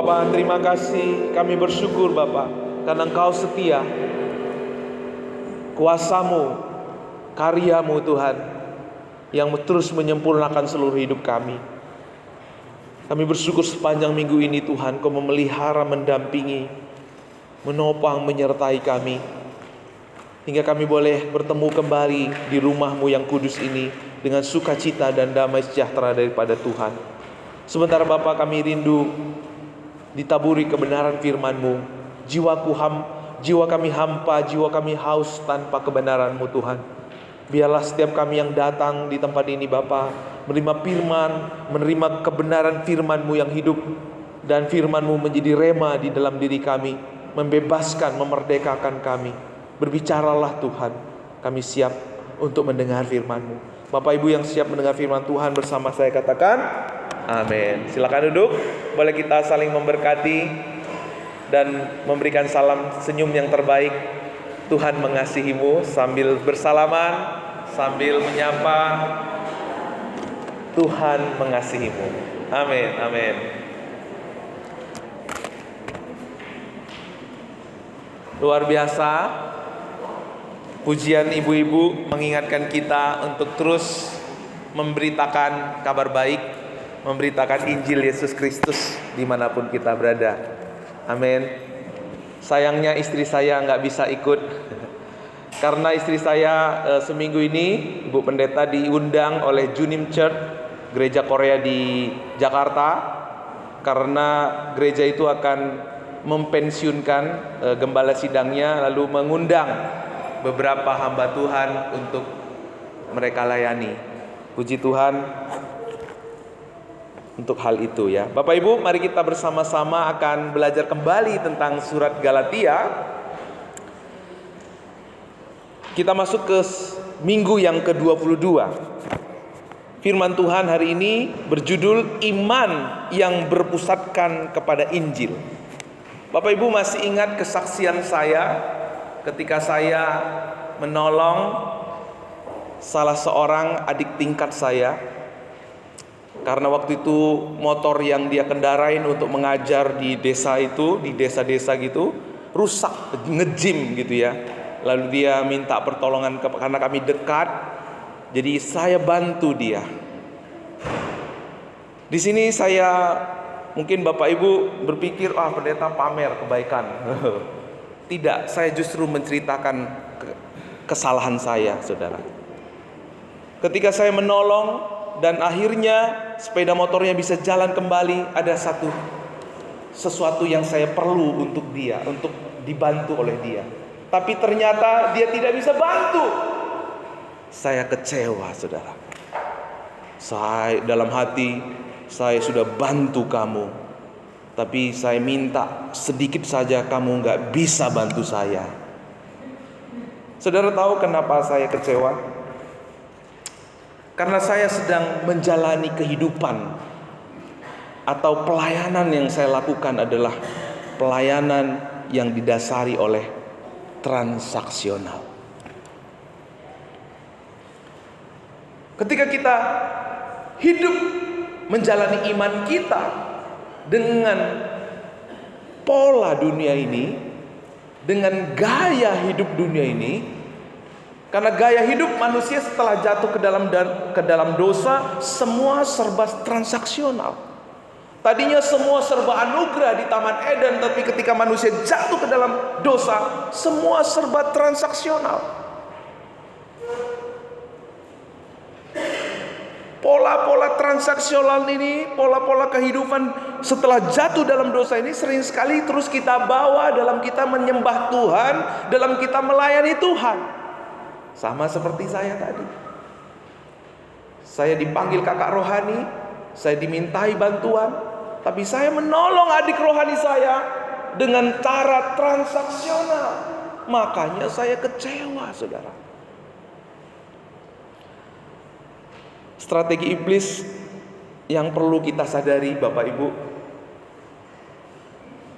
Bapa, terima kasih, kami bersyukur Bapa, karena Engkau setia. Kuasa-Mu, karya-Mu Tuhan, yang terus menyempurnakan seluruh hidup kami. Kami bersyukur sepanjang minggu ini Tuhan, Kau memelihara, mendampingi, menopang, menyertai kami, hingga kami boleh bertemu kembali di rumah-Mu yang kudus ini dengan sukacita dan damai sejahtera daripada Tuhan. Sementara Bapa, kami rindu ditaburi kebenaran firman-Mu. Jiwa kami hampa, jiwa kami haus tanpa kebenaran-Mu Tuhan. Biarlah setiap kami yang datang di tempat ini Bapa, menerima firman, menerima kebenaran firman-Mu yang hidup, dan firman-Mu menjadi rema di dalam diri kami, membebaskan, memerdekakan kami. Berbicaralah Tuhan, kami siap untuk mendengar firman-Mu. Bapak Ibu yang siap mendengar firman Tuhan bersama saya katakan amin. Silakan duduk. Boleh kita saling memberkati dan memberikan salam senyum yang terbaik. Tuhan mengasihimu, sambil bersalaman, sambil menyapa. Tuhan mengasihimu. Amin, amin. Luar biasa. Pujian ibu-ibu mengingatkan kita untuk terus memberitakan kabar baik, memberitakan Injil Yesus Kristus dimanapun kita berada. Amin. Sayangnya istri saya nggak bisa ikut, karena istri saya seminggu ini Ibu Pendeta diundang oleh Junim Church, gereja Korea di Jakarta, karena gereja itu akan mempensiunkan gembala sidangnya, lalu mengundang beberapa hamba Tuhan untuk mereka layani. Puji Tuhan untuk hal itu ya. Bapak Ibu, mari kita bersama-sama akan belajar kembali tentang surat Galatia. Kita masuk ke minggu yang ke-22. Firman Tuhan hari ini berjudul Iman yang berpusatkan kepada Injil. Bapak Ibu masih ingat kesaksian saya ketika saya menolong salah seorang adik tingkat saya, karena waktu itu motor yang dia kendarain untuk mengajar di desa itu, di desa-desa gitu, rusak, ngejim gitu ya. Lalu dia minta pertolongan karena kami dekat, jadi saya bantu dia. Di sini saya, mungkin Bapak Ibu berpikir, pendeta pamer kebaikan. Tidak, saya justru menceritakan kesalahan saya, saudara. Ketika saya menolong dan akhirnya sepeda motornya bisa jalan kembali, ada sesuatu yang saya perlu untuk dia, untuk dibantu oleh dia. Tapi ternyata dia tidak bisa bantu. Saya kecewa, saudara. Saya dalam hati, saya sudah bantu kamu, tapi saya minta sedikit saja kamu nggak bisa bantu saya. Saudara tahu kenapa saya kecewa? Karena saya sedang menjalani kehidupan, atau pelayanan yang saya lakukan adalah pelayanan yang didasari oleh transaksional. Ketika kita hidup menjalani iman kita dengan pola dunia ini, dengan gaya hidup dunia ini, karena gaya hidup manusia setelah jatuh ke dalam dosa, semua serba transaksional. Tadinya semua serba anugerah di Taman Eden, tapi ketika manusia jatuh ke dalam dosa, semua serba transaksional. Pola-pola transaksional ini, pola-pola kehidupan setelah jatuh dalam dosa ini sering sekali terus kita bawa dalam kita menyembah Tuhan, dalam kita melayani Tuhan. Sama seperti saya tadi. Saya dipanggil kakak rohani, saya dimintai bantuan, tapi saya menolong adik rohani saya dengan cara transaksional. Makanya saya kecewa, saudara. Strategi iblis yang perlu kita sadari, Bapak Ibu,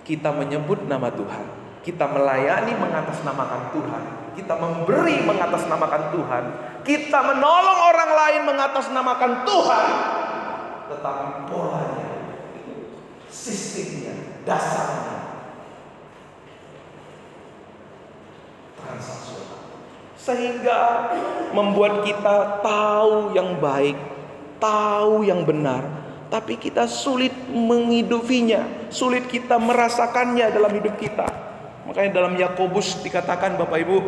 kita menyebut nama Tuhan, kita melayani mengatasnamakan Tuhan, kita memberi mengatasnamakan Tuhan, kita menolong orang lain mengatasnamakan Tuhan, tetapi polanya sistemnya, dasarnya transaksional. Sehingga membuat kita tahu yang baik, tahu yang benar, tapi kita sulit menghidupinya, sulit kita merasakannya dalam hidup kita. Makanya dalam Yakobus dikatakan, Bapak Ibu,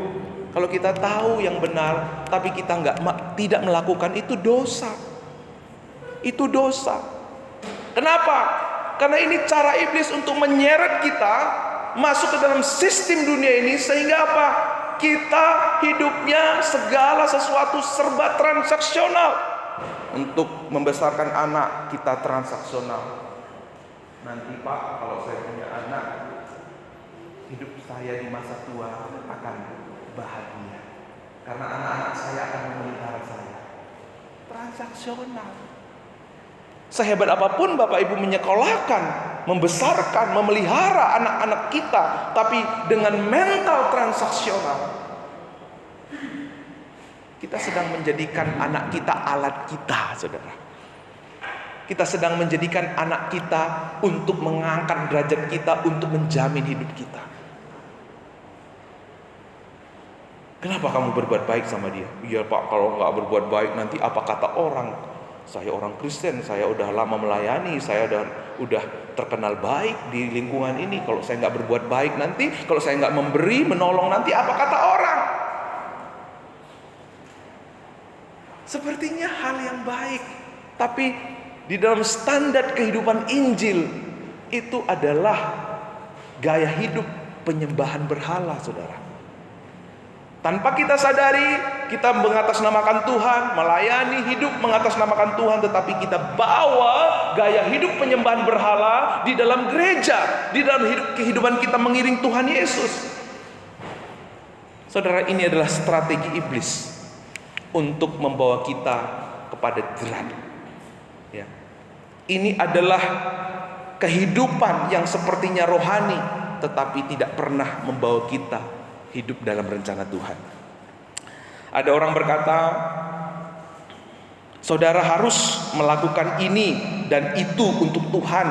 kalau kita tahu yang benar tapi kita tidak melakukan, itu dosa. Itu dosa. Kenapa? Karena ini cara iblis untuk menyeret kita masuk ke dalam sistem dunia ini, sehingga apa? Kita hidupnya segala sesuatu serba transaksional. Untuk membesarkan anak kita transaksional. Nanti Pak, kalau saya punya anak, hidup saya di masa tua akan bahagia karena anak-anak saya akan memelihara saya. Transaksional. Sehebat apapun Bapak Ibu menyekolahkan, membesarkan, memelihara anak-anak kita, tapi dengan mental transaksional, kita sedang menjadikan anak kita alat kita, saudara. Kita sedang menjadikan anak kita untuk mengangkat derajat kita, untuk menjamin hidup kita. Kenapa kamu berbuat baik sama dia? Iya Pak, kalau nggak berbuat baik nanti apa kata orang? Saya orang Kristen, saya udah lama melayani, saya udah terkenal baik di lingkungan ini. Kalau saya nggak berbuat baik nanti, kalau saya nggak memberi, menolong nanti apa kata orang? Sepertinya hal yang baik, tapi di dalam standar kehidupan Injil itu adalah gaya hidup penyembahan berhala, saudara. Tanpa kita sadari, kita mengatasnamakan Tuhan, melayani hidup mengatasnamakan Tuhan, tetapi kita bawa gaya hidup penyembahan berhala di dalam gereja, di dalam kehidupan kita mengiring Tuhan Yesus. Saudara, ini adalah strategi iblis untuk membawa kita kepada jerat. Ya. Ini adalah kehidupan yang sepertinya rohani, tetapi tidak pernah membawa kita hidup dalam rencana Tuhan. Ada orang berkata, saudara harus melakukan ini dan itu untuk Tuhan,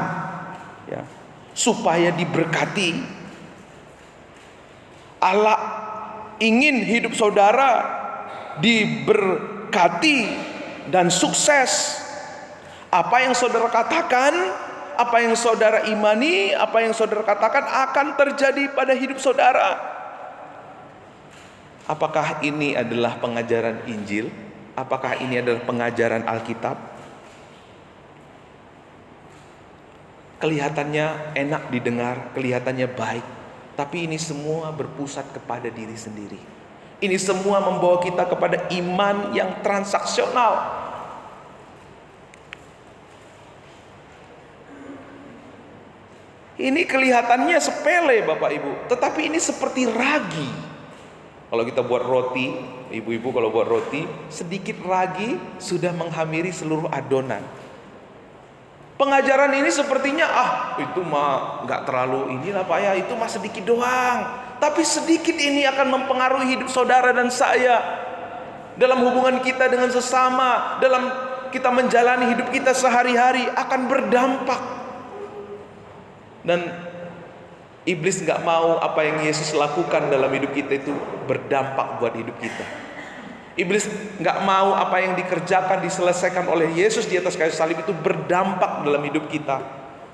ya, supaya diberkati. Allah ingin hidup saudara diberkati dan sukses. Apa yang saudara katakan, apa yang saudara imani, apa yang saudara katakan akan terjadi pada hidup saudara. Apakah ini adalah pengajaran Injil? Apakah ini adalah pengajaran Alkitab? Kelihatannya enak didengar, kelihatannya baik, tapi ini semua berpusat kepada diri sendiri. Ini semua membawa kita kepada iman yang transaksional. Ini kelihatannya sepele Bapak Ibu, tetapi ini seperti ragi. Kalau kita buat roti, ibu-ibu kalau buat roti, sedikit ragi sudah menghamiri seluruh adonan. Pengajaran ini sepertinya itu mah nggak terlalu inilah Pak ya, itu mah sedikit doang. Tapi sedikit ini akan mempengaruhi hidup saudara dan saya, dalam hubungan kita dengan sesama, dalam kita menjalani hidup kita sehari-hari akan berdampak. Dan iblis nggak mau apa yang Yesus lakukan dalam hidup kita itu berdampak buat hidup kita. Iblis nggak mau apa yang dikerjakan, diselesaikan oleh Yesus di atas kayu salib itu berdampak dalam hidup kita.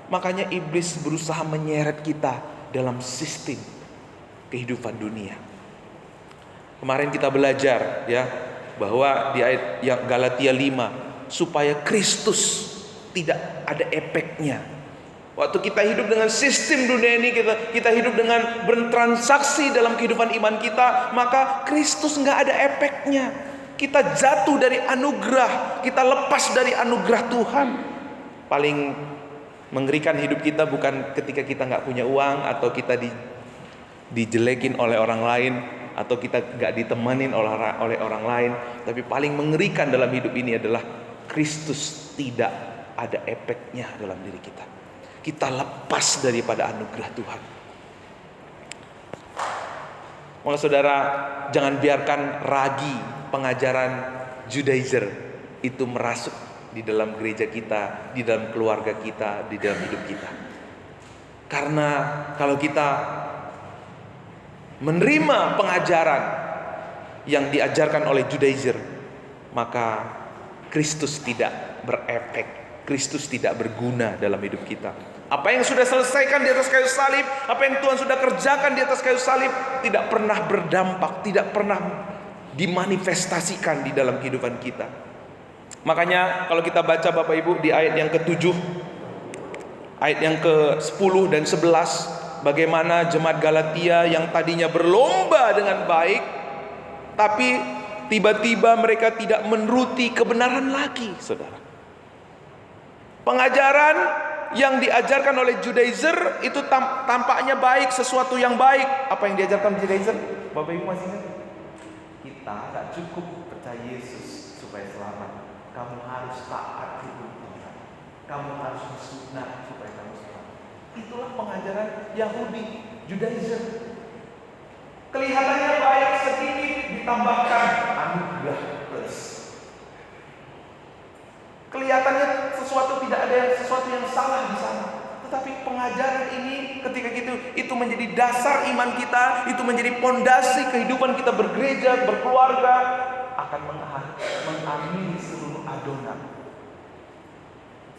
Makanya iblis berusaha menyeret kita dalam sistem kehidupan dunia. Kemarin kita belajar ya bahwa di ayat yang Galatia 5, supaya Kristus tidak ada efeknya. Waktu kita hidup dengan sistem dunia ini, kita hidup dengan bertransaksi dalam kehidupan iman kita, maka Kristus nggak ada efeknya. Kita jatuh dari anugerah, kita lepas dari anugerah Tuhan. Paling mengerikan hidup kita bukan ketika kita nggak punya uang, atau kita dijelekin oleh orang lain, atau kita nggak ditemanin oleh orang lain. Tapi paling mengerikan dalam hidup ini adalah Kristus tidak ada efeknya dalam diri kita. Kita lepas daripada anugerah Tuhan. Maka saudara, jangan biarkan ragi pengajaran Judaizer itu merasuk di dalam gereja kita, di dalam keluarga kita, di dalam hidup kita. Karena kalau kita menerima pengajaran yang diajarkan oleh Judaizer, maka Kristus tidak berefek, Kristus tidak berguna dalam hidup kita. Apa yang sudah selesaikan di atas kayu salib, apa yang Tuhan sudah kerjakan di atas kayu salib, tidak pernah berdampak, tidak pernah dimanifestasikan di dalam kehidupan kita. Makanya kalau kita baca Bapak Ibu di ayat yang ke-7, ayat yang ke-10 dan 11, bagaimana jemaat Galatia yang tadinya berlomba dengan baik, tapi tiba-tiba mereka tidak menuruti kebenaran lagi, saudara. Pengajaran yang diajarkan oleh Judaizer itu tampaknya baik, sesuatu yang baik. Apa yang diajarkan Judaizer? Bapak Ibu masih ingat? Kita tak cukup percaya Yesus supaya selamat. Kamu harus taat hukum Tuhan. Kamu harus bersunat supaya kamu selamat. Itulah pengajaran Yahudi, Judaizer. Kelihatannya baik, sedikit ditambahkan anugerah plus. Kelihatannya tidak ada sesuatu yang salah di sana. Tetapi pengajaran ini ketika itu menjadi dasar iman kita, itu menjadi pondasi kehidupan kita bergereja, berkeluarga, akan mengamini seluruh adonan.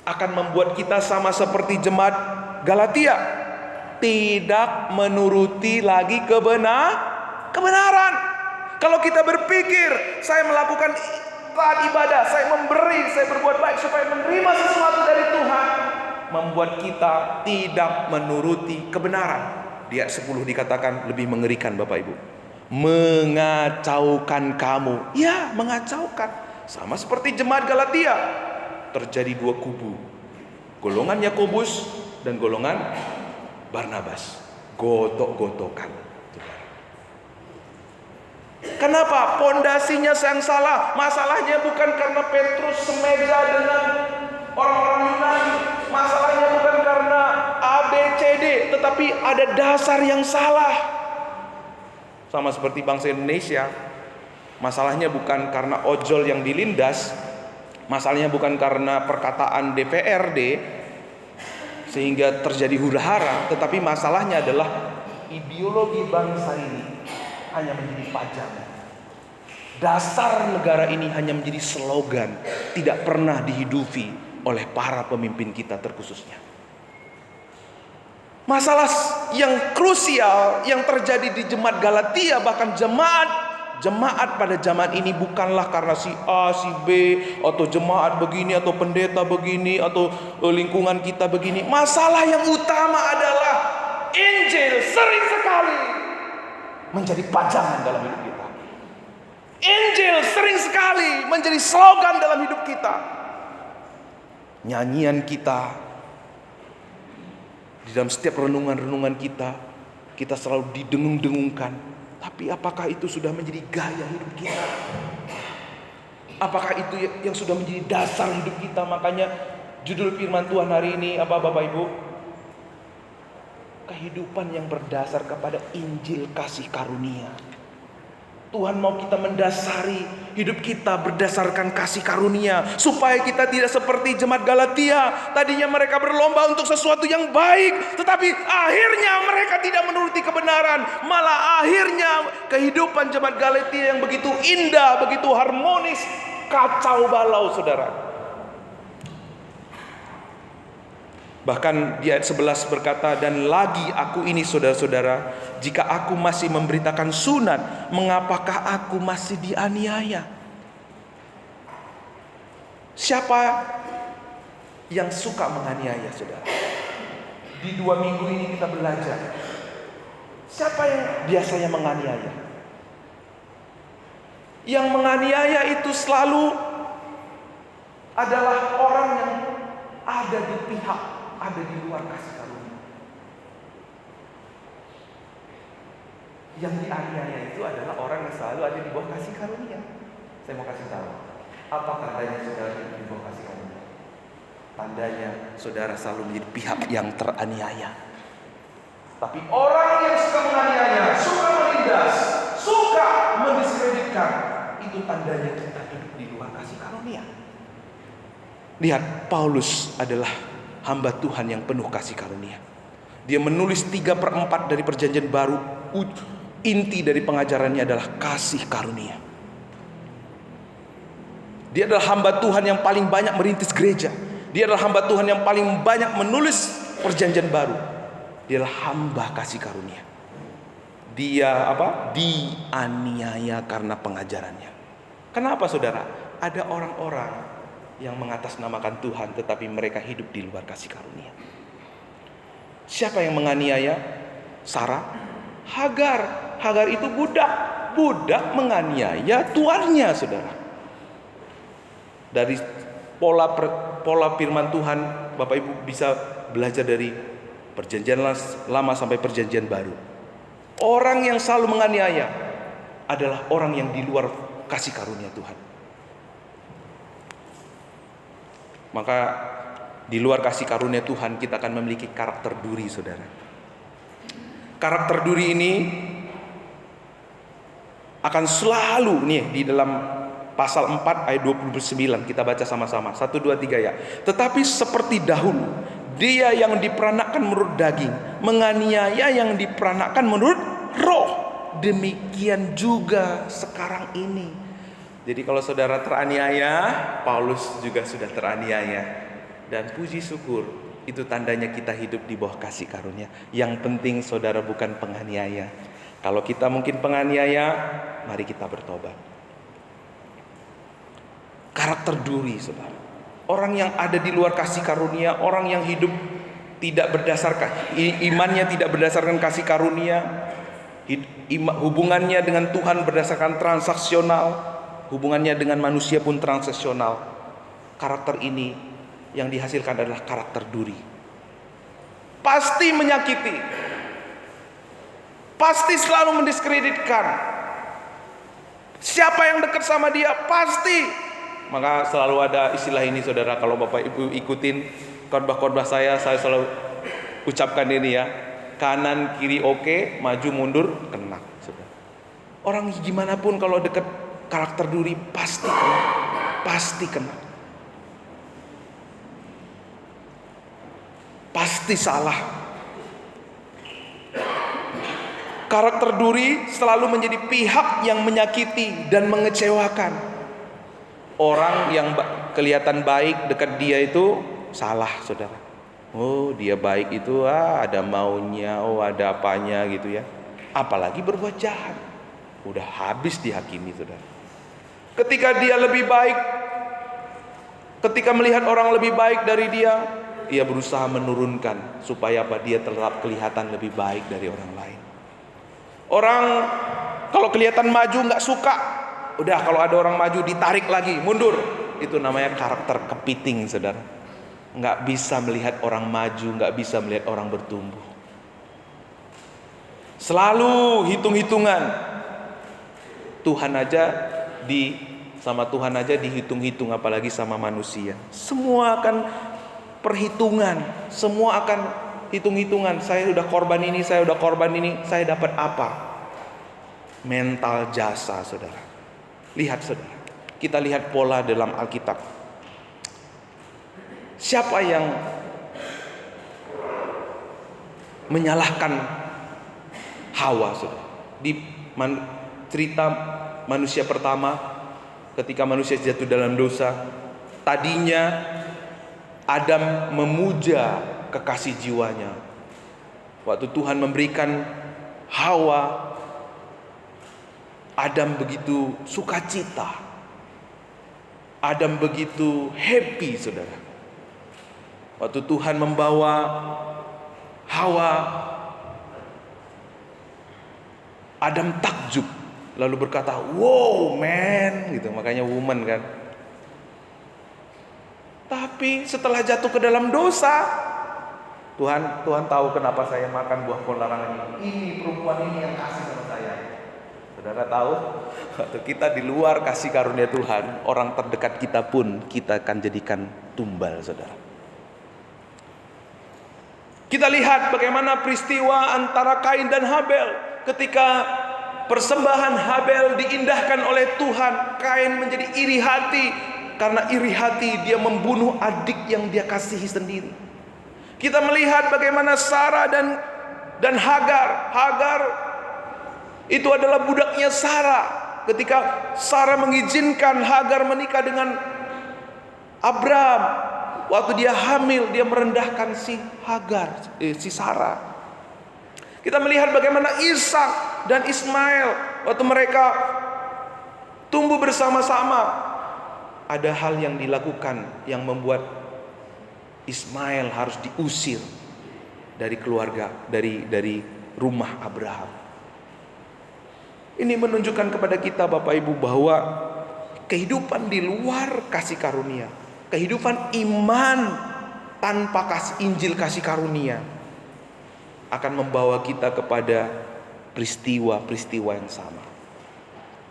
Akan membuat kita sama seperti jemaat Galatia, tidak menuruti lagi kebenaran. Kalau kita berpikir, saya melakukan taat ibadah, saya memberi, saya berbuat baik supaya menerima sesuatu dari Tuhan, membuat kita tidak menuruti kebenaran. Di ayat 10 dikatakan lebih mengerikan Bapak Ibu. Mengacaukan kamu. Ya, mengacaukan. Sama seperti jemaat Galatia. Terjadi dua kubu. Golongan Yakobus dan golongan Barnabas. Gotok-gotokan. Kenapa? Pondasinya yang salah. Masalahnya bukan karena Petrus semeja dengan orang-orang Yunani. Masalahnya bukan karena ABCD, tetapi ada dasar yang salah. Sama seperti bangsa Indonesia. Masalahnya bukan karena ojol yang dilindas. Masalahnya bukan karena perkataan DPRD sehingga terjadi huru-hara, tetapi masalahnya adalah ideologi bangsa ini hanya menjadi pajangan. Dasar negara ini hanya menjadi slogan, tidak pernah dihidupi oleh para pemimpin kita terkhususnya. Masalah yang krusial yang terjadi di jemaat Galatia, bahkan jemaat pada zaman ini bukanlah karena si A, si B, atau jemaat begini, atau pendeta begini, atau lingkungan kita begini. Masalah yang utama adalah Injil sering sekali menjadi pajangan dalam hidup kita. Injil sering sekali menjadi slogan dalam hidup kita. Nyanyian kita, di dalam setiap renungan-renungan kita selalu didengung-dengungkan. Tapi apakah itu sudah menjadi gaya hidup kita? Apakah itu yang sudah menjadi dasar hidup kita? Makanya judul firman Tuhan hari ini apa Bapak Ibu? Kehidupan yang berdasar kepada Injil kasih karunia. Tuhan mau kita mendasari hidup kita berdasarkan kasih karunia, supaya kita tidak seperti jemaat Galatia. Tadinya mereka berlomba untuk sesuatu yang baik, tetapi akhirnya mereka tidak menuruti kebenaran. Malah akhirnya kehidupan jemaat Galatia yang begitu indah, begitu harmonis, kacau balau, saudara. Bahkan di ayat 11 berkata, dan lagi aku ini saudara-saudara, jika aku masih memberitakan sunat, mengapakah aku masih dianiaya? Siapa yang suka menganiaya, saudara? Di 2 minggu ini kita belajar. Siapa yang biasanya menganiaya? Yang menganiaya itu selalu adalah orang yang ada di pihak, ada di luar kasih karunia. Yang dianiaya itu adalah orang yang selalu ada di bawah kasih karunia. Saya mau kasih tahu, apa tandanya saudara di bawah kasih karunia? Tandanya saudara selalu menjadi pihak yang teraniaya. Tapi orang yang suka menganiaya, suka menindas, suka mendiskreditkan, itu tandanya kita hidup di luar kasih karunia. Lihat, Paulus adalah hamba Tuhan yang penuh kasih karunia. Dia menulis 3/4 dari perjanjian baru. Inti dari pengajarannya adalah kasih karunia. Dia adalah hamba Tuhan yang paling banyak merintis gereja. Dia adalah hamba Tuhan yang paling banyak menulis perjanjian baru. Dia adalah hamba kasih karunia. Dia dianiaya karena pengajarannya. Kenapa saudara? Ada orang-orang yang mengatasnamakan Tuhan tetapi mereka hidup di luar kasih karunia. Siapa yang menganiaya Sarah? Hagar itu budak menganiaya tuannya, saudara. Dari pola firman Tuhan, Bapak Ibu bisa belajar dari perjanjian lama sampai perjanjian baru. Orang yang selalu menganiaya adalah orang yang di luar kasih karunia Tuhan. Maka di luar kasih karunia Tuhan kita akan memiliki karakter duri, saudara. Karakter duri ini akan selalu di dalam pasal 4 ayat 29 kita baca sama-sama. 1, 2, 3 ya. Tetapi seperti dahulu dia yang diperanakkan menurut daging menganiaya yang diperanakkan menurut roh. Demikian juga sekarang ini. Jadi kalau saudara teraniaya, Paulus juga sudah teraniaya. Dan puji syukur, itu tandanya kita hidup di bawah kasih karunia. Yang penting saudara bukan penganiaya. Kalau kita mungkin penganiaya, mari kita bertobat. Karakter duri, saudara. Orang yang ada di luar kasih karunia, orang yang hidup tidak berdasarkan imannya, tidak berdasarkan kasih karunia, hubungannya dengan Tuhan berdasarkan transaksional, hubungannya dengan manusia pun transaksional. Karakter ini yang dihasilkan adalah karakter duri. Pasti menyakiti, pasti selalu mendiskreditkan. Siapa yang dekat sama dia pasti. Maka selalu ada istilah ini, saudara. Kalau Bapak Ibu ikutin khotbah-khotbah saya selalu ucapkan ini ya. Kanan kiri oke, maju mundur kena, saudara. Orang gimana pun kalau dekat karakter duri pasti kena, pasti kena. Pasti salah. Karakter duri selalu menjadi pihak yang menyakiti dan mengecewakan. Orang yang kelihatan baik dekat dia itu salah, saudara. Oh, dia baik itu ada maunya, ada apanya gitu ya. Apalagi berbuat jahat, udah habis dihakimi, saudara. Ketika dia lebih baik, ketika melihat orang lebih baik dari dia berusaha menurunkan supaya dia tetap kelihatan lebih baik dari orang lain. Orang kalau kelihatan maju nggak suka, udah kalau ada orang maju ditarik lagi, mundur. Itu namanya karakter kepiting, saudara. Nggak bisa melihat orang maju, nggak bisa melihat orang bertumbuh. Selalu hitung-hitungan. Sama Tuhan aja dihitung-hitung, apalagi sama manusia. Semua akan perhitungan, semua akan hitung-hitungan. Saya udah korban ini, saya dapat apa? Mental jasa, saudara. Lihat, saudara. Kita lihat pola dalam Alkitab. Siapa yang menyalahkan Hawa, saudara? Di cerita manusia pertama, ketika manusia jatuh dalam dosa, tadinya Adam memuja kekasih jiwanya. Waktu Tuhan memberikan Hawa, Adam begitu sukacita. Adam begitu happy, saudara. Waktu Tuhan membawa Hawa, Adam takjub, lalu berkata, "Wow, man," gitu. Makanya woman kan. Tapi setelah jatuh ke dalam dosa, Tuhan tahu kenapa saya makan buah pohon larangan ini. Ini perempuan ini yang kasih sama saya. Saudara tahu, waktu kita di luar kasih karunia Tuhan, orang terdekat kita pun kita akan jadikan tumbal, saudara. Kita lihat bagaimana peristiwa antara Kain dan Habel. Ketika persembahan Habel diindahkan oleh Tuhan, Kain menjadi iri hati. Karena iri hati dia membunuh adik yang dia kasihi sendiri. Kita melihat bagaimana Sarah dan Hagar. Hagar itu adalah budaknya Sarah. Ketika Sarah mengizinkan Hagar menikah dengan Abraham, waktu dia hamil, dia merendahkan si Hagar, si Sarah. Kita melihat bagaimana Ishak dan Ismail, waktu mereka tumbuh bersama-sama, ada hal yang dilakukan yang membuat Ismail harus diusir dari keluarga, dari rumah Abraham. Ini menunjukkan kepada kita Bapak Ibu bahwa kehidupan di luar kasih karunia, kehidupan iman tanpa Injil kasih karunia akan membawa kita kepada peristiwa-peristiwa yang sama.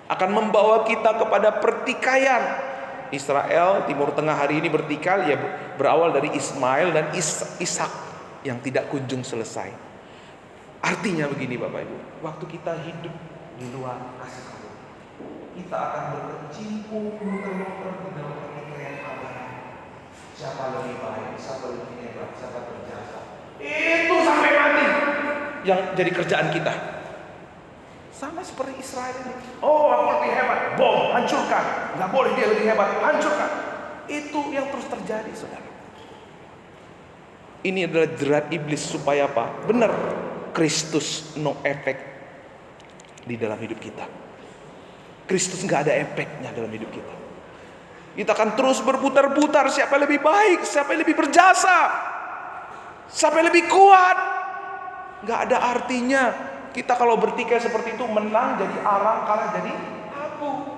Akan membawa kita kepada pertikaian. Israel, Timur Tengah hari ini bertikai, ya berawal dari Ismail dan Ishak yang tidak kunjung selesai. Artinya begini Bapak Ibu, waktu kita hidup di luar kasih karunia, kita akan berkecimpung muter-muter di dalam pertikaian abadi. Siapa lebih baik, siapa lebih hebat, siapa berjasa. Itu sampai mati yang jadi kerjaan kita. Sama seperti Israel ini. Oh, aku lebih hebat, bom, hancurkan. Gak boleh dia lebih hebat, hancurkan. Itu yang terus terjadi, saudara. Ini adalah jerat iblis supaya apa? Benar, Kristus no efek di dalam hidup kita. Kristus gak ada efeknya dalam hidup kita. Kita akan terus berputar-putar, siapa yang lebih baik, siapa yang lebih berjasa, siapa yang lebih kuat. Gak ada artinya. Kita kalau bertikai seperti itu, menang jadi arang, kalah jadi abu.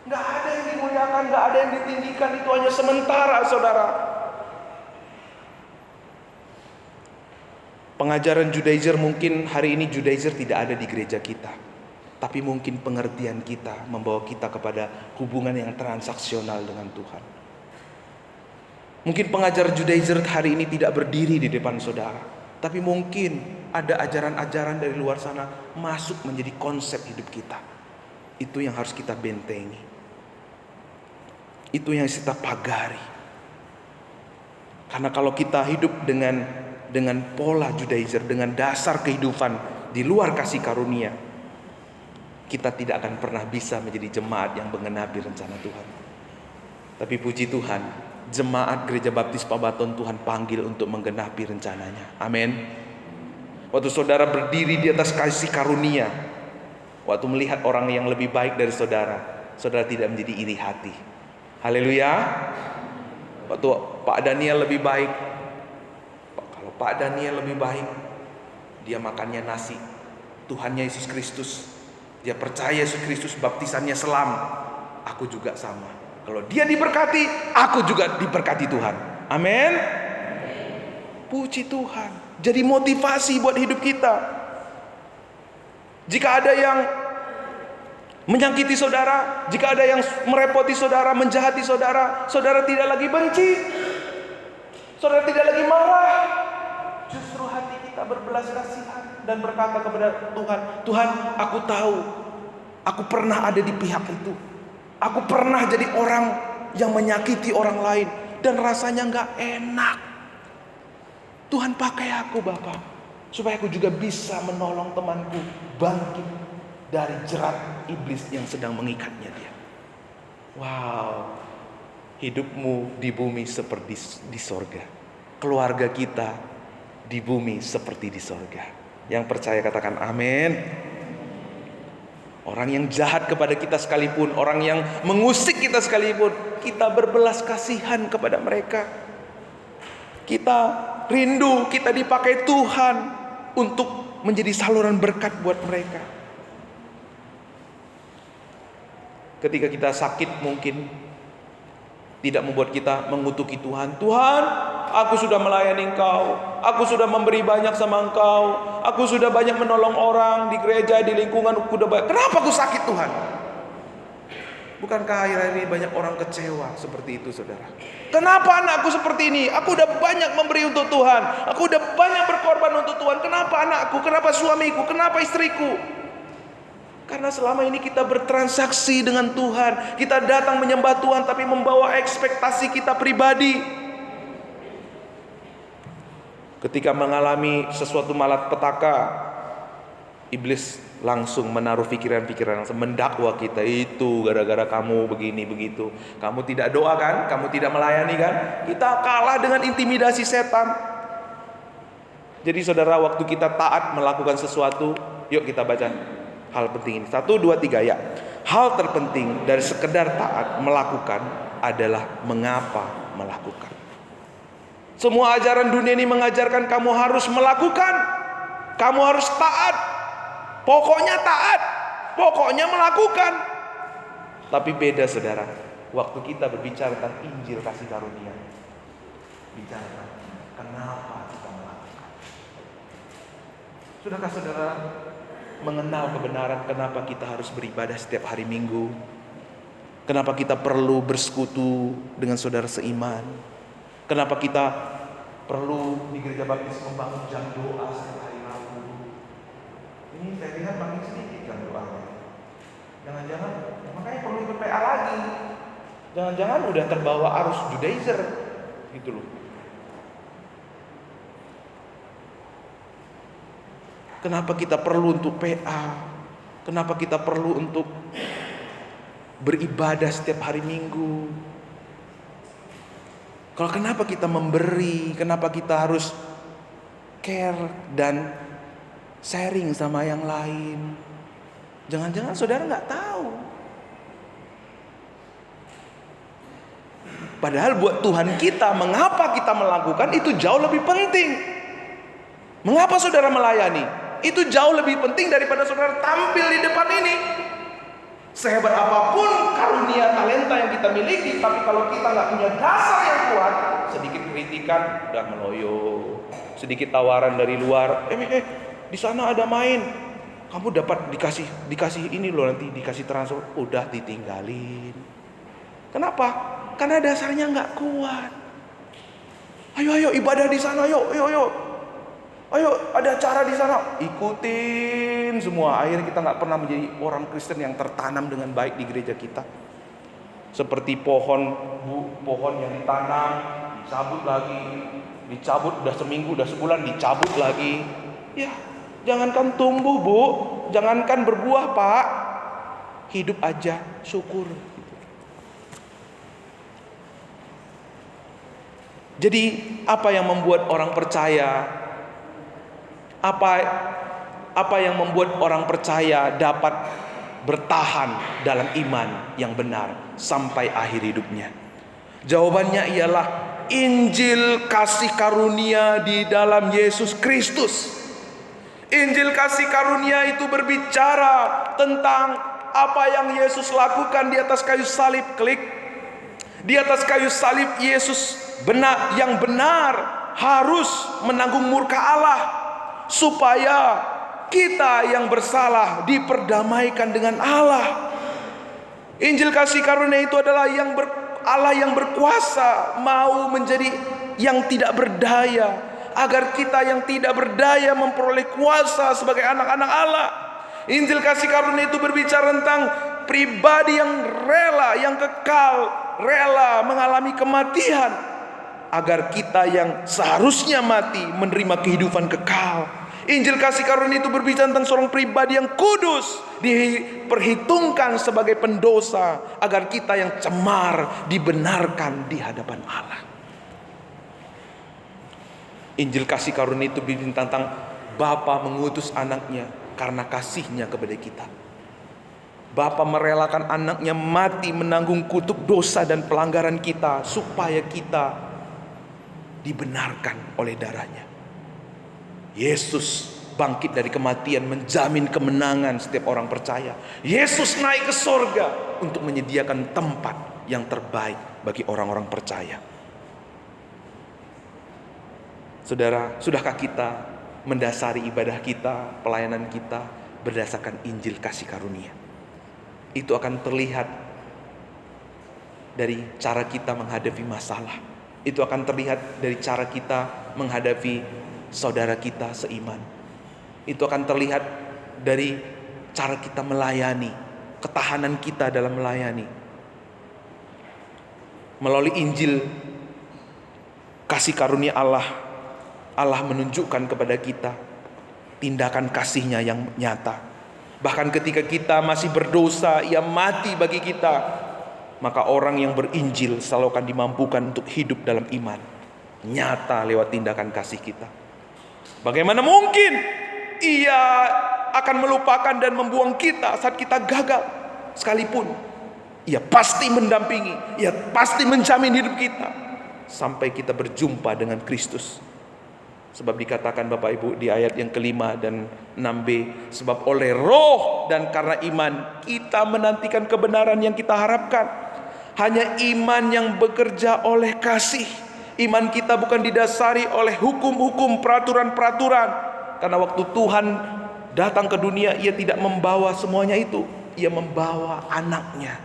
Gak ada yang dimuliakan, gak ada yang ditinggikan. Itu hanya sementara, saudara. Pengajaran Judaizer, mungkin hari ini Judaizer tidak ada di gereja kita, tapi mungkin pengertian kita membawa kita kepada hubungan yang transaksional dengan Tuhan. Mungkin pengajar Judaizer hari ini tidak berdiri di depan saudara, tapi mungkin ada ajaran-ajaran dari luar sana masuk menjadi konsep hidup kita. Itu yang harus kita bentengi. Itu yang harus kita pagari. Karena kalau kita hidup dengan pola Judaizer, dengan dasar kehidupan di luar kasih karunia, kita tidak akan pernah bisa menjadi jemaat yang menggenapi rencana Tuhan. Tapi puji Tuhan, jemaat Gereja Baptis Pabaton Tuhan panggil untuk menggenapi rencananya. Amin. Waktu saudara berdiri di atas kasih karunia, waktu melihat orang yang lebih baik dari saudara, saudara tidak menjadi iri hati. Haleluya. Waktu Pak Daniel lebih baik, kalau Pak Daniel lebih baik, dia makannya nasi, Tuhannya Yesus Kristus, dia percaya Yesus Kristus, baptisannya selam, aku juga sama. Kalau dia diberkati, aku juga diberkati Tuhan. Amin. Puji Tuhan. Jadi motivasi buat hidup kita. Jika ada yang menyakiti saudara, jika ada yang merepoti saudara, menjahati saudara, saudara tidak lagi benci, saudara tidak lagi marah. Justru hati kita berbelas kasihan dan berkata kepada Tuhan, Tuhan, aku tahu, aku pernah ada di pihak itu. Aku pernah jadi orang yang menyakiti orang lain dan rasanya gak enak. Tuhan pakai aku Bapa, supaya aku juga bisa menolong temanku bangkit dari jerat iblis yang sedang mengikatnya dia. Wow, hidupmu di bumi seperti di sorga. Keluarga kita di bumi seperti di sorga. Yang percaya katakan amin. Orang yang jahat kepada kita sekalipun, orang yang mengusik kita sekalipun, kita berbelas kasihan kepada mereka. Kita rindu, kita dipakai Tuhan untuk menjadi saluran berkat buat mereka. Ketika kita sakit, mungkin tidak membuat kita mengutuki Tuhan. Tuhan, aku sudah melayani Engkau, aku sudah memberi banyak sama Engkau, aku sudah banyak menolong orang di gereja, di lingkungan, aku sudah banyak. Kenapa aku sakit Tuhan? Bukankah akhir-akhir ini banyak orang kecewa seperti itu, saudara? Kenapa anakku seperti ini? Aku udah banyak memberi untuk Tuhan, aku udah banyak berkorban untuk Tuhan. Kenapa anakku? Kenapa suamiku? Kenapa istriku? Karena selama ini kita bertransaksi dengan Tuhan, kita datang menyembah Tuhan tapi membawa ekspektasi kita pribadi. Ketika mengalami sesuatu malapetaka, iblis langsung menaruh pikiran-pikiran, langsung mendakwa kita, itu gara-gara kamu begini begitu. Kamu tidak doa kan? Kamu tidak melayani kan? Kita kalah dengan intimidasi setan. Jadi saudara, waktu kita taat melakukan sesuatu, yuk kita baca hal penting ini. 1, 2, 3 ya. Hal terpenting dari sekedar taat melakukan adalah mengapa melakukan. Semua ajaran dunia ini mengajarkan kamu harus melakukan, kamu harus taat, pokoknya taat, pokoknya melakukan. Tapi beda saudara, waktu kita berbicara tentang Injil kasih karunia, bicara kenapa kita melakukan. Sudahkah saudara mengenal kebenaran kenapa kita harus beribadah setiap hari Minggu? Kenapa kita perlu bersekutu dengan saudara seiman? Kenapa kita perlu di gereja baptis membangun jam doa setiap hari Rabu? Ini saya lihat makin sedikit jam doanya. Jangan-jangan makanya perlu ikut PA lagi. Jangan-jangan udah terbawa arus Judaizer gitu loh. Kenapa kita perlu untuk PA? Kenapa kita perlu untuk beribadah setiap hari Minggu? Kalau kenapa kita memberi, kenapa kita harus care dan sharing sama yang lain? Jangan-jangan saudara nggak tahu. Padahal buat Tuhan kita, mengapa kita melakukan itu jauh lebih penting. Mengapa saudara melayani? Itu jauh lebih penting daripada saudara tampil di depan ini. Sehebat apapun karunia talenta yang kita miliki, tapi kalau kita nggak punya dasar yang kuat, sedikit kritikan udah meloyo, sedikit tawaran dari luar, di sana ada main, kamu dapat dikasih ini loh, nanti dikasih transfer, udah ditinggalin. Kenapa? Karena dasarnya nggak kuat. Ayo ibadah di sana, ayo ada acara di sana, ikutin semua. Akhirnya kita nggak pernah menjadi orang Kristen yang tertanam dengan baik di gereja kita. Seperti pohon yang ditanam, dicabut lagi, udah seminggu, udah sebulan, dicabut lagi. Ya, jangankan tumbuh bu, jangankan berbuah pak, hidup aja syukur. Jadi apa yang membuat orang percaya? Apa yang membuat orang percaya dapat bertahan dalam iman yang benar sampai akhir hidupnya? Jawabannya ialah Injil kasih karunia di dalam Yesus Kristus. Injil kasih karunia itu berbicara tentang apa yang Yesus lakukan di atas kayu salib. Klik. Di atas kayu salib Yesus yang benar harus menanggung murka Allah, supaya kita yang bersalah diperdamaikan dengan Allah. Injil kasih karunia itu adalah Allah yang berkuasa mau menjadi yang tidak berdaya, agar kita yang tidak berdaya memperoleh kuasa sebagai anak-anak Allah. Injil kasih karunia itu berbicara tentang pribadi yang rela, yang kekal, rela mengalami kematian, agar kita yang seharusnya mati menerima kehidupan kekal. Injil kasih karunia itu berbicara tentang seorang pribadi yang kudus diperhitungkan sebagai pendosa, agar kita yang cemar dibenarkan di hadapan Allah. Injil kasih karunia itu berbicara tentang Bapa mengutus anaknya karena kasihnya kepada kita. Bapa merelakan anaknya mati menanggung kutuk dosa dan pelanggaran kita, supaya kita dibenarkan oleh darahnya. Yesus bangkit dari kematian menjamin kemenangan setiap orang percaya. Yesus naik ke sorga untuk menyediakan tempat yang terbaik bagi orang-orang percaya. Saudara, sudahkah kita mendasari ibadah kita, pelayanan kita berdasarkan Injil kasih karunia? Itu akan terlihat dari cara kita menghadapi masalah. Itu akan terlihat dari cara kita menghadapi saudara kita seiman. Itu akan terlihat dari cara kita melayani, ketahanan kita dalam melayani. Melalui Injil kasih karunia Allah Allah menunjukkan kepada kita tindakan kasih-Nya yang nyata. Bahkan ketika kita masih berdosa, Ia mati bagi kita. Maka orang yang berinjil selalu akan dimampukan untuk hidup dalam iman nyata lewat tindakan kasih kita. Bagaimana mungkin Ia akan melupakan dan membuang kita saat kita gagal? Sekalipun Ia pasti mendampingi, Ia pasti menjamin hidup kita sampai kita berjumpa dengan Kristus. Sebab dikatakan Bapak Ibu di ayat yang kelima dan 6b, sebab oleh roh dan karena iman kita menantikan kebenaran yang kita harapkan. Hanya iman yang bekerja oleh kasih. Iman kita bukan didasari oleh hukum-hukum, peraturan-peraturan. Karena waktu Tuhan datang ke dunia, Ia tidak membawa semuanya itu. Ia membawa anaknya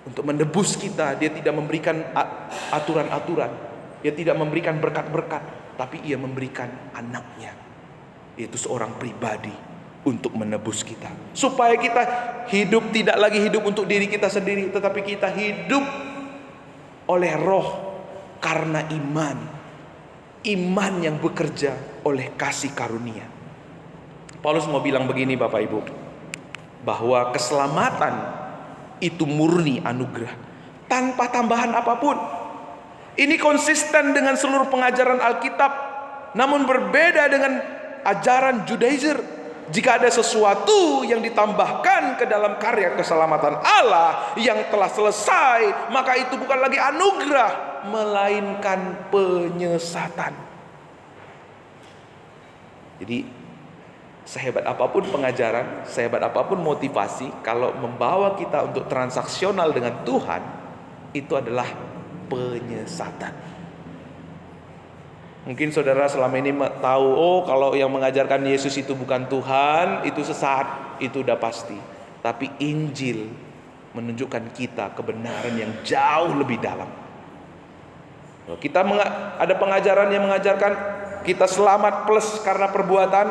untuk menebus kita. Dia tidak memberikan aturan-aturan, Dia tidak memberikan berkat-berkat, tapi Ia memberikan anaknya, yaitu seorang pribadi untuk menebus kita. Supaya kita hidup tidak lagi hidup untuk diri kita sendiri, tetapi kita hidup oleh roh karena iman. Iman yang bekerja oleh kasih karunia. Paulus mau bilang begini Bapak Ibu, bahwa keselamatan itu murni anugerah, tanpa tambahan apapun. Ini konsisten dengan seluruh pengajaran Alkitab, namun berbeda dengan ajaran Judaizer. Jika ada sesuatu yang ditambahkan ke dalam karya keselamatan Allah yang telah selesai, maka itu bukan lagi anugerah, melainkan penyesatan. Jadi sehebat apapun pengajaran, sehebat apapun motivasi, kalau membawa kita untuk transaksional dengan Tuhan, itu adalah penyesatan. Mungkin saudara selama ini tahu, oh kalau yang mengajarkan Yesus itu bukan Tuhan, itu sesat, itu udah pasti. Tapi Injil menunjukkan kita kebenaran yang jauh lebih dalam. Kita ada pengajaran yang mengajarkan kita selamat plus karena perbuatan,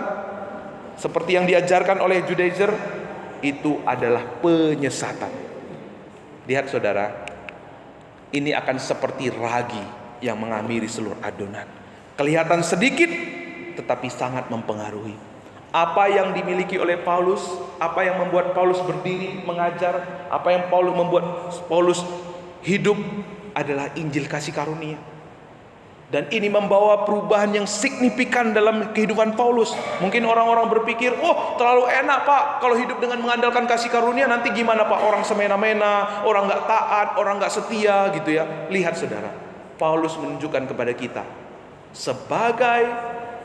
seperti yang diajarkan oleh Judaizer, itu adalah penyesatan. Lihat saudara, ini akan seperti ragi yang mengamiri seluruh adonan. Kelihatan sedikit, tetapi sangat mempengaruhi. Apa yang dimiliki oleh Paulus, apa yang membuat Paulus berdiri mengajar, apa yang membuat Paulus hidup adalah Injil kasih karunia. Dan ini membawa perubahan yang signifikan dalam kehidupan Paulus. Mungkin orang-orang berpikir, oh terlalu enak Pak, kalau hidup dengan mengandalkan kasih karunia, nanti gimana Pak? Orang semena-mena, orang gak taat, orang gak setia gitu ya. Lihat saudara, Paulus menunjukkan kepada kita,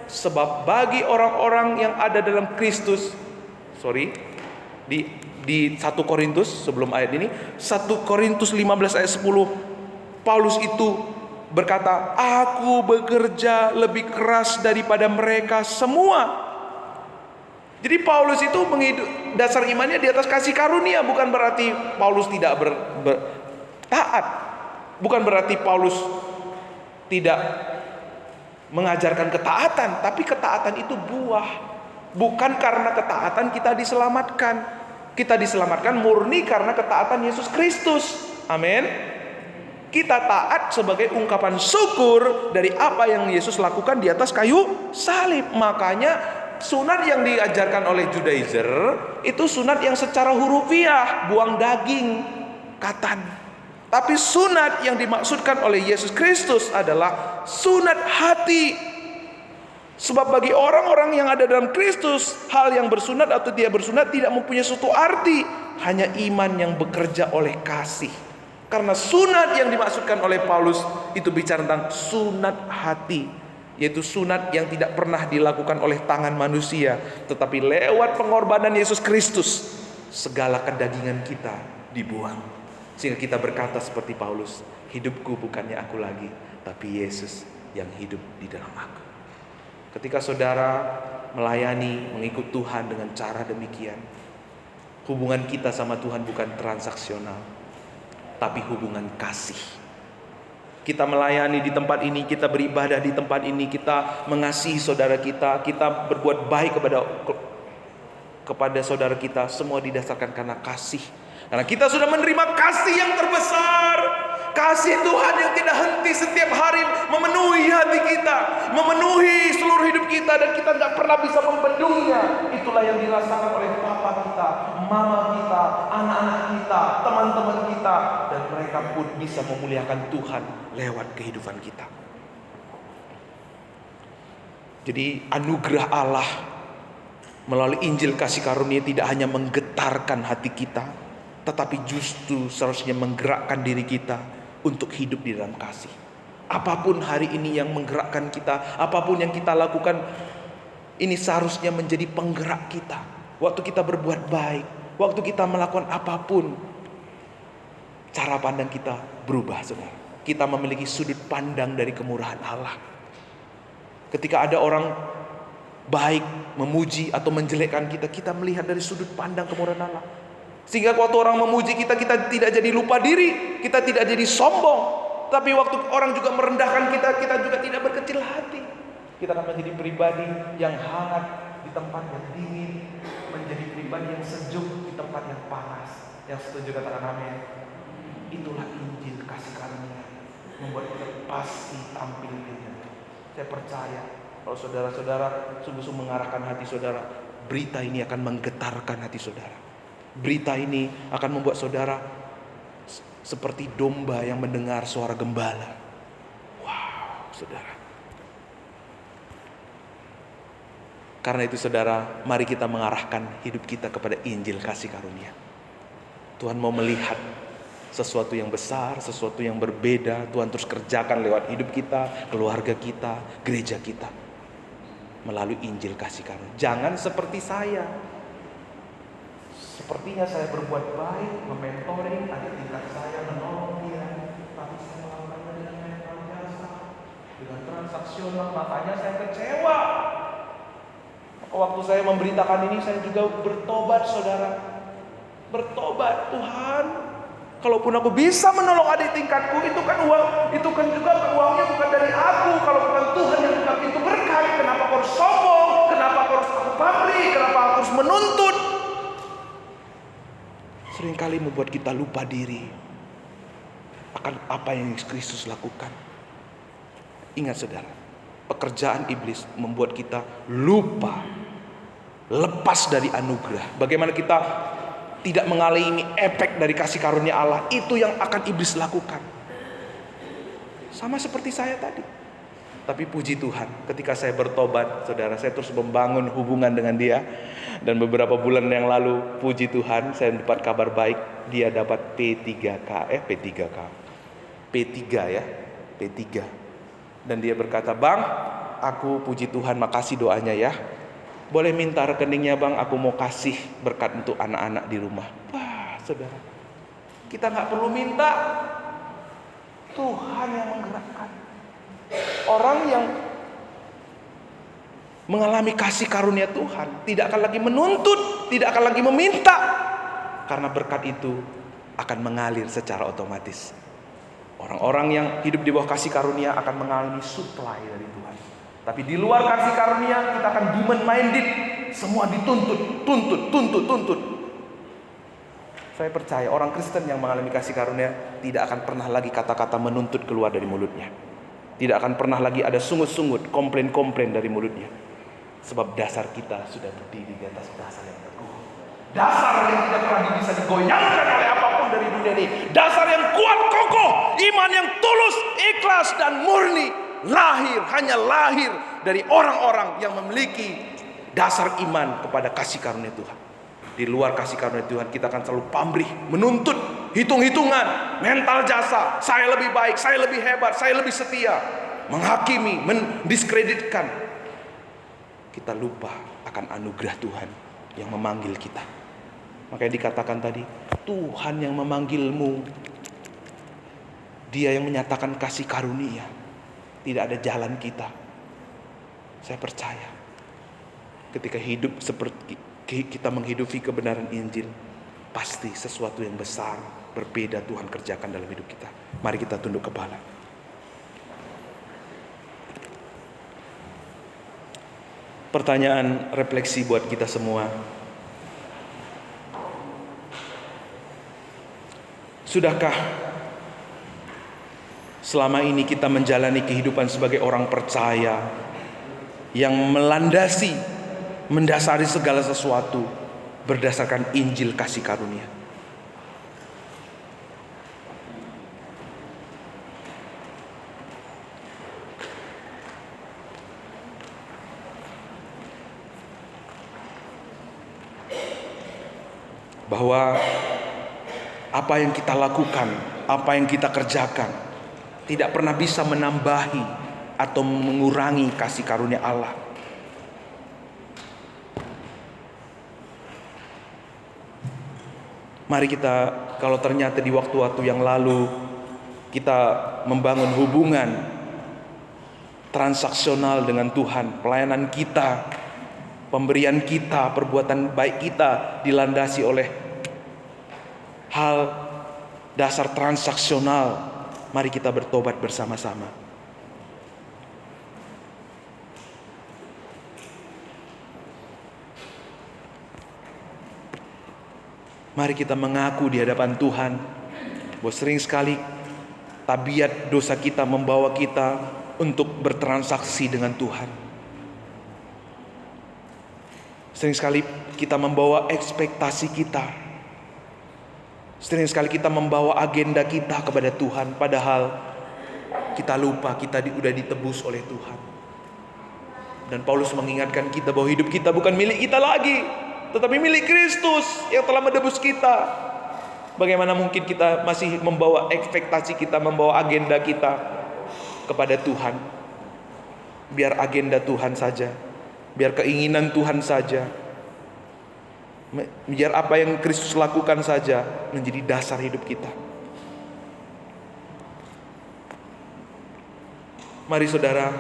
sebab bagi orang-orang yang ada dalam Kristus, di 1 Korintus sebelum ayat ini, 1 Korintus 15 ayat 10, Paulus itu berkata, aku bekerja lebih keras daripada mereka semua. Jadi Paulus itu dasar imannya di atas kasih karunia. Bukan berarti Paulus tidak taat, bukan berarti Paulus tidak mengajarkan ketaatan, tapi ketaatan itu buah. Bukan karena ketaatan kita diselamatkan. Kita diselamatkan murni karena ketaatan Yesus Kristus. Amin. Kita taat sebagai ungkapan syukur dari apa yang Yesus lakukan di atas kayu salib. Makanya sunat yang diajarkan oleh Judaizer itu sunat yang secara hurufiah, buang daging, katan. Tapi sunat yang dimaksudkan oleh Yesus Kristus adalah sunat hati. Sebab bagi orang-orang yang ada dalam Kristus, hal yang bersunat atau tidak bersunat tidak mempunyai suatu arti. Hanya iman yang bekerja oleh kasih. Karena sunat yang dimaksudkan oleh Paulus itu bicara tentang sunat hati, yaitu sunat yang tidak pernah dilakukan oleh tangan manusia, tetapi lewat pengorbanan Yesus Kristus segala kedagingan kita dibuang. Sehingga kita berkata seperti Paulus, hidupku bukannya aku lagi, tapi Yesus yang hidup di dalam aku. Ketika saudara melayani, mengikut Tuhan dengan cara demikian, hubungan kita sama Tuhan bukan transaksional, tapi hubungan kasih. Kita melayani di tempat ini, kita beribadah di tempat ini, kita mengasihi saudara kita, kita berbuat baik kepada saudara kita, semua didasarkan karena kasih. Karena kita sudah menerima kasih yang terbesar. Kasih Tuhan yang tidak henti setiap hari memenuhi hati kita, memenuhi seluruh hidup kita, dan kita nggak pernah bisa membendungnya. Itulah yang dirasakan oleh papa kita, mama kita, anak-anak kita, teman-teman kita, dan mereka pun bisa memuliakan Tuhan lewat kehidupan kita. Jadi anugerah Allah melalui Injil kasih karunia tidak hanya menggetarkan hati kita, tetapi justru seharusnya menggerakkan diri kita untuk hidup di dalam kasih. Apapun hari ini yang menggerakkan kita, apapun yang kita lakukan, ini seharusnya menjadi penggerak kita. Waktu kita berbuat baik, waktu kita melakukan apapun, cara pandang kita berubah, saudara. Kita memiliki sudut pandang dari kemurahan Allah. Ketika ada orang baik, memuji atau menjelekkan kita, kita melihat dari sudut pandang kemurahan Allah. Sehingga waktu orang memuji kita, kita tidak jadi lupa diri, kita tidak jadi sombong. Tapi waktu orang juga merendahkan kita, kita juga tidak berkecil hati. Kita akan menjadi pribadi yang hangat di tempat yang dingin, menjadi pribadi yang sejuk di tempat yang panas. Yang setuju katakan amin. Itulah Injil kasih karunia, membuat kita pasti tampil di. Saya percaya kalau saudara-saudara sungguh-sungguh mengarahkan hati saudara, berita ini akan menggetarkan hati saudara. Berita ini akan membuat saudara seperti domba yang mendengar suara gembala. Wow, saudara. Karena itu saudara, mari kita mengarahkan hidup kita kepada Injil kasih karunia. Tuhan mau melihat sesuatu yang besar, sesuatu yang berbeda. Tuhan terus kerjakan lewat hidup kita, keluarga kita, gereja kita, melalui Injil kasih karunia. Jangan seperti saya. Sepertinya saya berbuat baik, mementoring adik tingkat saya, menolong dia, tapi saya melakukannya dengan mental jasa, dengan transaksional. Makanya saya kecewa. Waktu saya memberitakan ini, saya juga bertobat, saudara. Bertobat, Tuhan, kalaupun aku bisa menolong adik tingkatku, itu kan juga uangnya bukan dari aku. Kalau bukan Tuhan yang buka pintu berkat, kenapa aku harus sombong? Kenapa aku harus pabrik? Kenapa aku harus menuntut? Seringkali membuat kita lupa diri akan apa yang Kristus lakukan. Ingat saudara, pekerjaan iblis membuat kita lupa, lepas dari anugerah. Bagaimana kita tidak mengalami efek dari kasih karunia Allah, itu yang akan iblis lakukan. Sama seperti saya tadi. Tapi puji Tuhan, ketika saya bertobat, saudara, saya terus membangun hubungan dengan dia. Dan beberapa bulan yang lalu, puji Tuhan, saya dapat kabar baik. Dia dapat P3K. Dan dia berkata, "Bang, aku puji Tuhan, makasih doanya ya. Boleh minta rekeningnya bang, aku mau kasih berkat untuk anak-anak di rumah." Wah saudara, kita gak perlu minta, Tuhan yang menggerakkan. Orang yang mengalami kasih karunia Tuhan tidak akan lagi menuntut, tidak akan lagi meminta, karena berkat itu akan mengalir secara otomatis. Orang-orang yang hidup di bawah kasih karunia akan mengalami supply dari Tuhan. Tapi di luar kasih karunia, kita akan demand minded. Semua tuntut. Saya percaya orang Kristen yang mengalami kasih karunia tidak akan pernah lagi kata-kata menuntut keluar dari mulutnya. Tidak akan pernah lagi ada sungut-sungut, komplain-komplain dari mulutnya. Sebab dasar kita sudah berdiri di atas dasar yang teguh. Dasar yang tidak pernah bisa digoyangkan oleh apapun dari dunia ini. Dasar yang kuat kokoh, iman yang tulus, ikhlas dan murni. Hanya lahir dari orang-orang yang memiliki dasar iman kepada kasih karunia Tuhan. Di luar kasih karunia Tuhan, kita akan selalu pamrih, menuntut, hitung-hitungan, mental jasa, saya lebih baik, saya lebih hebat, saya lebih setia, menghakimi, mendiskreditkan. Kita lupa akan anugerah Tuhan yang memanggil kita. Makanya dikatakan tadi, Tuhan yang memanggilmu, Dia yang menyatakan kasih karunia. Tidak ada jalan kita. Saya percaya ketika hidup seperti kita menghidupi kebenaran Injil, pasti sesuatu yang besar, berbeda Tuhan kerjakan dalam hidup kita. Mari kita tunduk kepala. Pertanyaan refleksi buat kita semua. Sudahkah Selama ini kita menjalani kehidupan sebagai orang percaya yang mendasari segala sesuatu berdasarkan Injil kasih karunia. Bahwa apa yang kita lakukan, apa yang kita kerjakan tidak pernah bisa menambahi atau mengurangi kasih karunia Allah. Mari kita, kalau ternyata di waktu-waktu yang lalu kita membangun hubungan transaksional dengan Tuhan, pelayanan kita, pemberian kita, perbuatan baik kita dilandasi oleh hal dasar transaksional, mari kita bertobat bersama-sama. Mari kita mengaku di hadapan Tuhan bahwa sering sekali tabiat dosa kita membawa kita untuk bertransaksi dengan Tuhan. Sering sekali kita membawa ekspektasi kita. Sering sekali kita membawa agenda kita kepada Tuhan, padahal kita lupa kita sudah ditebus oleh Tuhan. Dan Paulus mengingatkan kita bahwa hidup kita bukan milik kita lagi, tetapi milik Kristus yang telah menebus kita. Bagaimana mungkin kita masih membawa ekspektasi kita, membawa agenda kita kepada Tuhan? Biar agenda Tuhan saja, biar keinginan Tuhan saja, biar apa yang Kristus lakukan saja menjadi dasar hidup kita. Mari saudara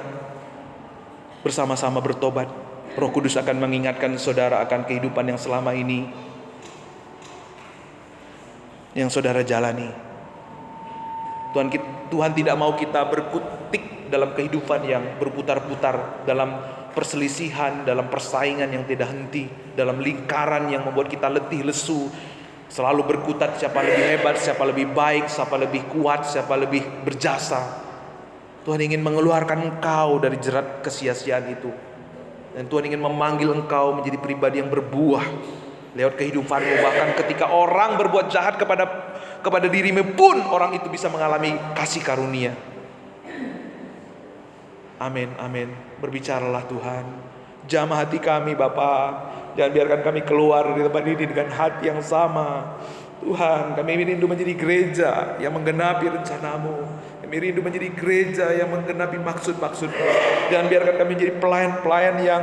bersama-sama bertobat. Roh Kudus akan mengingatkan saudara akan kehidupan yang selama ini yang saudara jalani. Tuhan tidak mau kita berkutik dalam kehidupan yang berputar-putar, dalam perselisihan, dalam persaingan yang tidak henti, dalam lingkaran yang membuat kita letih lesu, selalu berkutat siapa lebih hebat, siapa lebih baik, siapa lebih kuat, siapa lebih berjasa. Tuhan ingin mengeluarkan engkau dari jerat kesia-siaan itu, dan Tuhan ingin memanggil engkau menjadi pribadi yang berbuah lewat kehidupanmu. Bahkan ketika orang berbuat jahat kepada dirimu pun, orang itu bisa mengalami kasih karunia. Amin, amin. Berbicaralah Tuhan, jamah hati kami Bapa. Jangan biarkan kami keluar dari tempat ini dengan hati yang sama. Tuhan, kami rindu menjadi gereja yang menggenapi rencanamu. Kami rindu menjadi gereja yang menggenapi maksud-maksud-Mu. Jangan biarkan kami menjadi pelayan-pelayan yang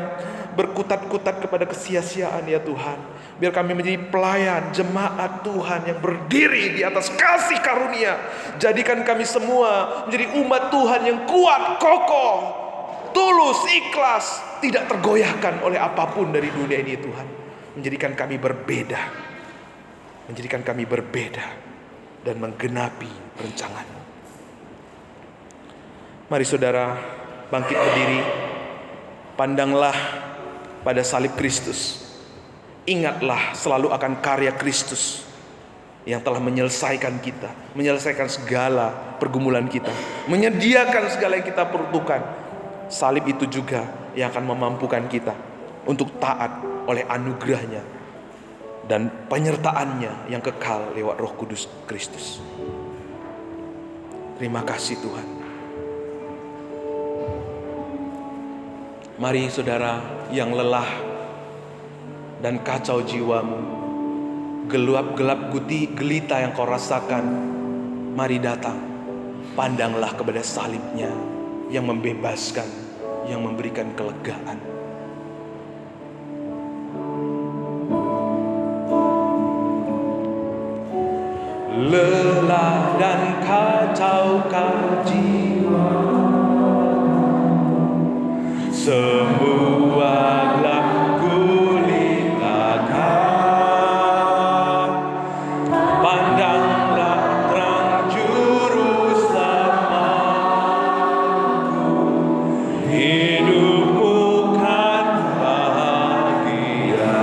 berkutat-kutat kepada kesia-siaan ya Tuhan. Biar kami menjadi pelayan jemaat Tuhan yang berdiri di atas kasih karunia. Jadikan kami semua menjadi umat Tuhan yang kuat, kokoh, tulus, ikhlas, tidak tergoyahkan oleh apapun dari dunia ini Tuhan. Menjadikan kami berbeda, menjadikan kami berbeda dan menggenapi rencana-Mu. Mari saudara bangkit berdiri. Pandanglah pada salib Kristus. Ingatlah selalu akan karya Kristus yang telah menyelesaikan kita, menyelesaikan segala pergumulan kita, menyediakan segala yang kita perlukan. Salib itu juga yang akan memampukan kita untuk taat oleh anugerahnya dan penyertaannya yang kekal lewat Roh Kudus Kristus. Terima kasih Tuhan. Mari saudara yang lelah dan kacau jiwamu, gelap-gelap gelita yang kau rasakan, mari datang, pandanglah kepada salibnya yang membebaskan, yang memberikan kelegaan. Lelah dan kacau jiwa, semua gelap gulitakan, pandanglah terang juru selamatku, hidupmu kan bahagia.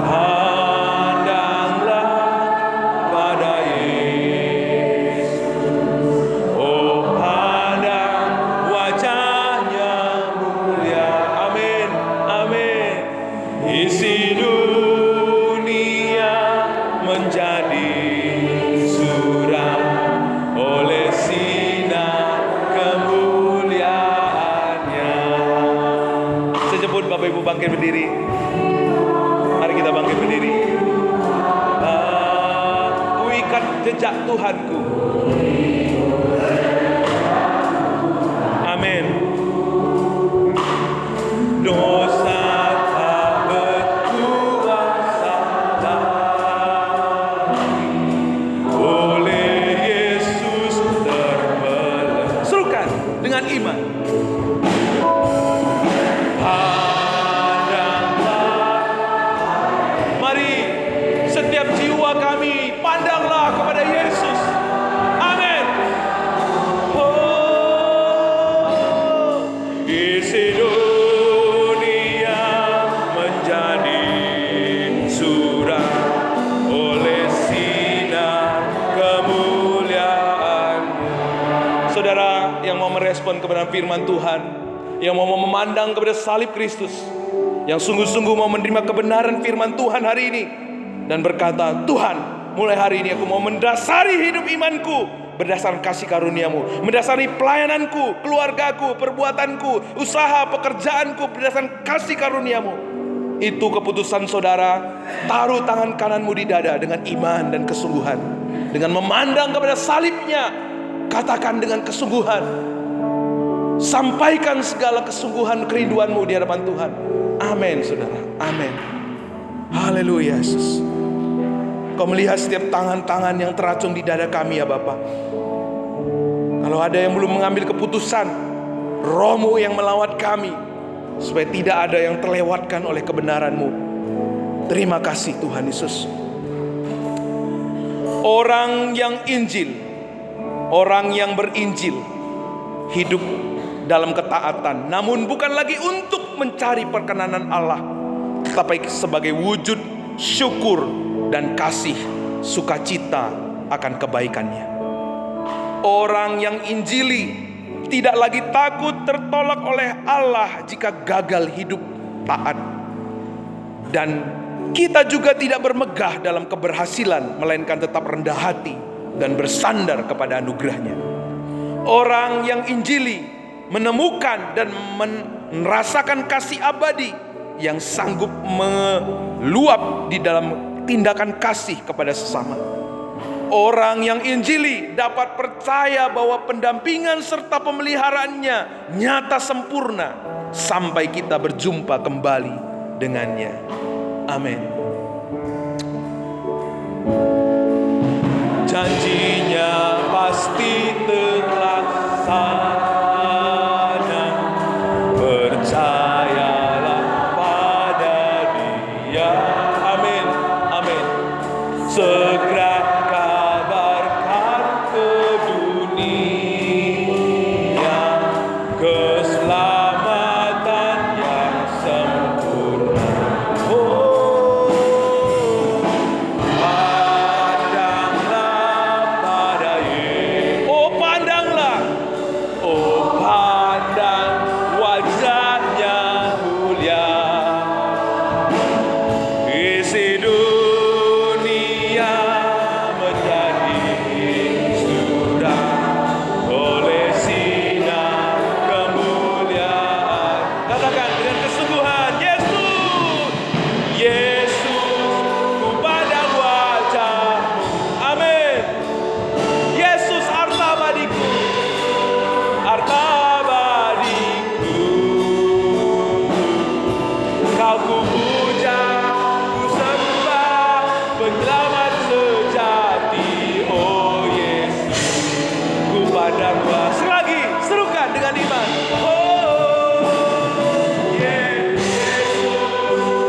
Pandanglah pada Yesus, bangkit berdiri. Mari kita bangkit berdiri. Ku ikat jejak Tuhanku. Amin. Dosa tak berkuasa lagi, oleh Yesus terbelenggu. Serukan dengan iman. Mari setiap jiwa kami pandanglah kepada Yesus. Amin. Oh, isi dunia menjadi suram oleh sinar kemuliaan-Mu. Saudara yang mau merespon kebenaran firman Tuhan, yang mau memandang kepada salib Kristus, yang sungguh-sungguh mau menerima kebenaran firman Tuhan hari ini dan berkata, Tuhan, mulai hari ini aku mau mendasari hidup imanku berdasarkan kasih karunia-Mu, mendasari pelayananku, keluargaku, perbuatanku, usaha, pekerjaanku berdasarkan kasih karunia-Mu. Itu keputusan saudara. Taruh tangan kananmu di dada dengan iman dan kesungguhan, dengan memandang kepada salibnya. Katakan dengan kesungguhan, sampaikan segala kesungguhan kerinduanmu di hadapan Tuhan. Amin, saudara. Amin. Haleluya, Yesus. Kau melihat setiap tangan-tangan yang teracung di dada kami ya Bapa. Kalau ada yang belum mengambil keputusan, Roh-Mu yang melawat kami, supaya tidak ada yang terlewatkan oleh kebenaran-Mu. Terima kasih Tuhan Yesus. Orang yang Injil, orang yang berinjil, hidup dalam ketaatan, namun bukan lagi untuk mencari perkenanan Allah, tetapi sebagai wujud syukur dan kasih sukacita akan kebaikannya. Orang yang injili tidak lagi takut tertolak oleh Allah jika gagal hidup taat. Dan kita juga tidak bermegah dalam keberhasilan, melainkan tetap rendah hati dan bersandar kepada anugerah-Nya. Orang yang injili menemukan dan merasakan kasih abadi yang sanggup meluap di dalam tindakan kasih kepada sesama. Orang yang injili dapat percaya bahwa pendampingan serta pemeliharaannya nyata sempurna sampai kita berjumpa kembali dengannya. Amin. Janjinya pasti terlaksana. Percayalah pada Dia. Amin. Amin. Segera kabarkan ke dunia keselamatan yang sempurna. Oh, pandanglah pada Yesus. Oh, pandanglah. Oh, pandang wajahnya mulia. Isi dunia menjadi suram oleh sinar kemuliaan. Katakan dengan kesungguhan, Yesus, Yesus, ku pandang wajah-Mu. Amin. Yesus, harta abadiku, harta abadiku. Kau ku puja, ku sembah, penyelamat sejati. Oh Yesus, ku pandang wajah. Selagi, serukan dengan iman. Oh Yesus,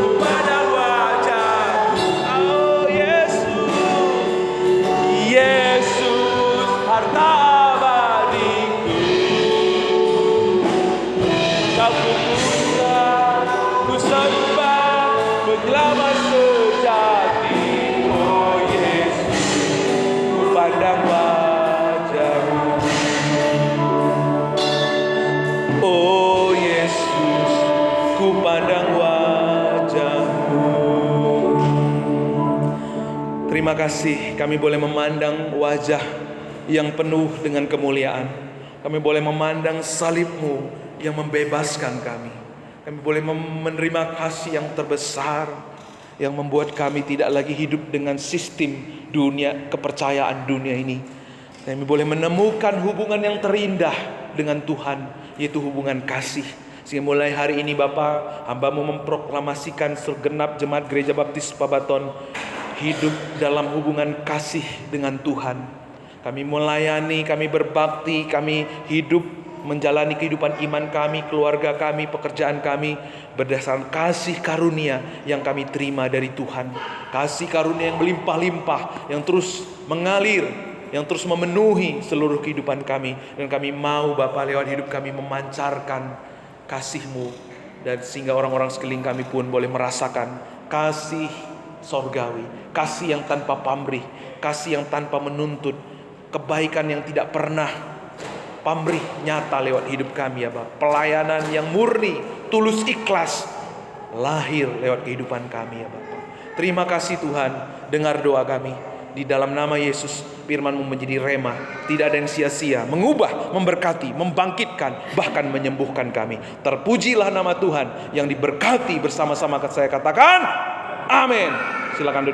ku pandang wajah-Mu. Oh Yesus, Yesus, harta abadiku. Kau ku puja, ku sembah, penyelamat sejati. Oh Yesus, ku pandang wajah-Mu. Oh Yesus, ku pandang wajah-Mu. Terima kasih kami boleh memandang wajah yang penuh dengan kemuliaan. Kami boleh memandang salib-Mu yang membebaskan kami. Kami boleh menerima kasih yang terbesar, yang membuat kami tidak lagi hidup dengan sistem dunia, kepercayaan dunia ini. Kami boleh menemukan hubungan yang terindah dengan Tuhan, yaitu hubungan kasih. Sehingga mulai hari ini Bapa, hamba-Mu memproklamasikan segenap jemaat Gereja Baptis Pabaton hidup dalam hubungan kasih dengan Tuhan. Kami melayani, kami berbakti, kami hidup menjalani kehidupan iman kami, keluarga kami, pekerjaan kami berdasarkan kasih karunia yang kami terima dari Tuhan. Kasih karunia yang melimpah-limpah, yang terus mengalir, yang terus memenuhi seluruh kehidupan kami. Dan kami mau Bapa lewat hidup kami memancarkan kasih-Mu, dan sehingga orang-orang sekeliling kami pun boleh merasakan kasih sorgawi, kasih yang tanpa pamrih, kasih yang tanpa menuntut, kebaikan yang tidak pernah pamrih nyata lewat hidup kami ya Bapak. Pelayanan yang murni, tulus, ikhlas lahir lewat kehidupan kami ya Bapak. Terima kasih Tuhan, dengar doa kami. Di dalam nama Yesus, firman-Mu menjadi rema, tidak ada yang sia-sia, mengubah, memberkati, membangkitkan, bahkan menyembuhkan kami. Terpujilah nama Tuhan yang diberkati bersama-sama. Saya katakan amin. Silakan duduk.